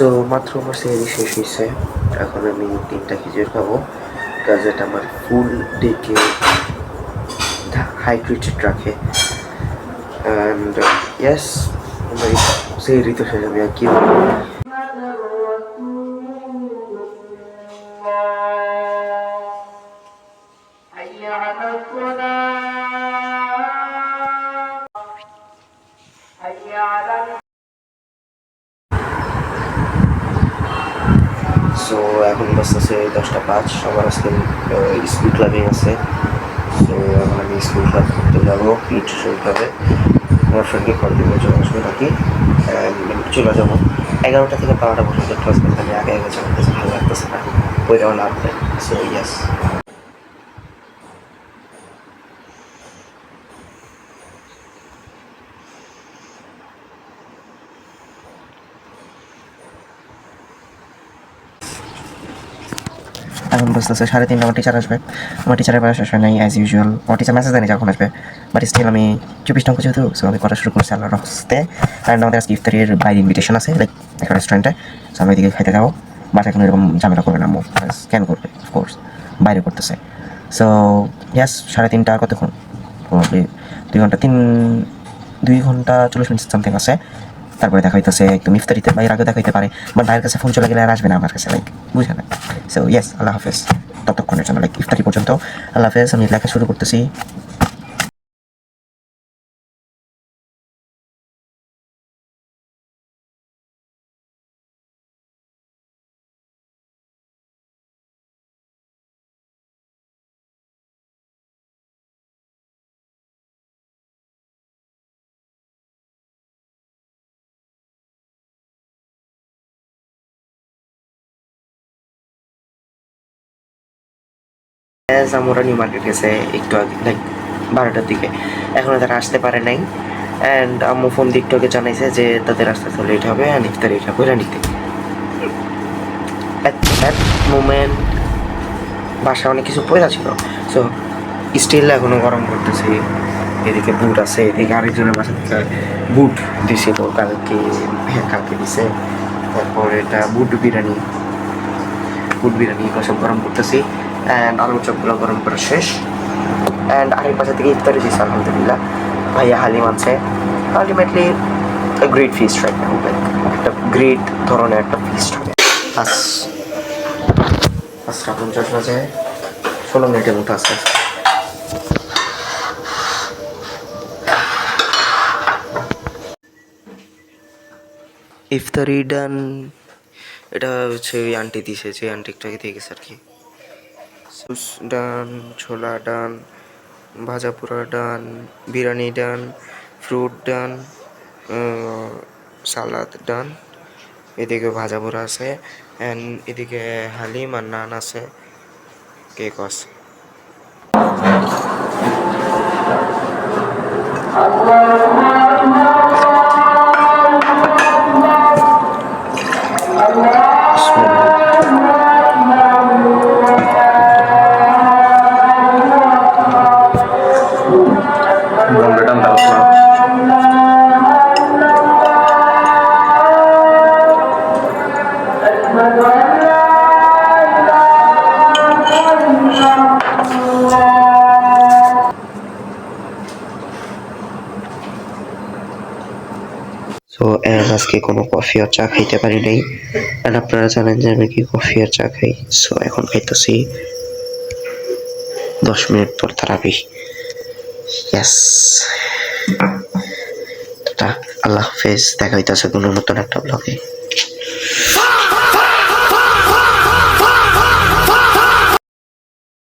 So মাত্র আমার সেহরি শেষ হয়েছে, এখন আমি 3টা খেজুর খাবো, কাজ এটা আমার ফুল ডেকে হাইড্রেটেড রাখে। অ্যান্ড ইয়েস, আমার সেহরি তো শেষ, আমি আর কি বলবো। সো এখন বাজতেছে 10টা 5, আমার আজকে স্কুল ক্লাবিং আছে। সো এখন আমি স্কুল ক্লাব করতে যাবো, নিউট্রিশন ক্লাবে। আমার ফ্রেন্ডকে কল দিয়ে চলে আসবে নাকি, চলে যাবো 11টা থেকে 12টা পর্যন্ত ক্লাস করতে। আমি আগে আগে চলতেছে, ভালো লাগতেছে না, ওইটাও লাভ নেই। সো ইয়াস, এখন বুঝতেছে 3:30 আমার টিচার আসবে। আমার টিচারের বয়স আসবে নাই অ্যাজ ইউজুয়াল, আমার টিচার মেসেজ দেয়নি যখন আসবে, বাট স্টিল আমি 24 নম্বর যেহেতু, সো আমি করা শুরু করছি আল্লাহর হস্তে। অ্যান্ড আমাদের আজকে ইফতারের বাইরে ইনভিটেশন আছে, লাইক একটা রেস্টুরেন্টে। সো আমি ওইদিকে খাইতে যাবো, বাসায় কোনো এরকম ঝামেলা করবে না, আম্মু স্ক্যান করবে অফকোর্স, বাইরে করতেছে। সো ইয়াস, 3:30 কতক্ষণ, 2 ঘন্টা 40 মিনিট সামথিং আছে। তারপরে দেখা হইতেছে একদম ইফতারিতে, বাইরে আগে দেখা হইতে পারে, বাট ভাইয়ের কাছে ফোন চলে গেলে আর আসবে না আমার কাছে, লাইক বুঝে না। সো ইয়েস, আল্লাহ হাফেজ ততক্ষণের জন্য, লাইক ইফতারি পর্যন্ত আল্লাহ হাফেজ। আমি লেখা শুরু করতেছি। আমরা নিউ মার্কেট গেছে একটু আগে, লাইক 12টার দিকে, এখনও তারা আসতে পারে নাই। অ্যান্ড আম্মু ফোন দিয়ে একটু আগে জানাইছে যে তাদের আসতে আসতে লেট হবে, অ্যান্ড ইফতারি এটা করে নিতে। অ্যাট দ্যাট মোমেন্ট বাসায় অনেক কিছু পয়সা ছিল, সো স্টিল এখনও গরম করতেছি। এদিকে বুট আছে, এদিকে আরেকজনের বাসা থেকে বুট দিছিল কালকে, হ্যাঁ কালকে দিছে। তারপর এটা বুট বিরিয়ানি এগুলো সব গরম করতেছি। অ্যান্ড আলুর চপগুলো গরম করা শেষ। অ্যান্ড আরেক পাশে থেকে ইফতারি দিচ্ছে আলহামদুলিল্লাহ, ভাইয়া হালিম আছে। Ultimately great feast right now, like একটা গ্রেট ধরনের একটা ফিস্ট হবে। 5:49 বাজে, 16 মিনিটের মতো আছে। ইফতারি ডান, এটা হচ্ছে ওই আন্টি দিছে, যে আন্টি একটু আগে দিয়ে গেছে আর কি। ডান, ছোলা ডান, ভাজা পোড়া ডান, বিরিয়ানি ডান, ফ্রুট ডান, সালাদ ডান, এদিকে ভাজা পোড়া আছে, অ্যান্ড এদিকে হালিম আর নান আছে, কেক আছে। সো আজকে কোনো কফি আর চা খাইতে পারি নাই, অ্যান্ড আপনারা জানেন যে আমি কি কফি আর চা খাই। সো এখন খাইতেছি, 10 মিনিট পর তারাবি। ইয়াস, আল্লাহ হাফেজ, দেখা হইতেছে কোনো নতুন একটা ব্লগে।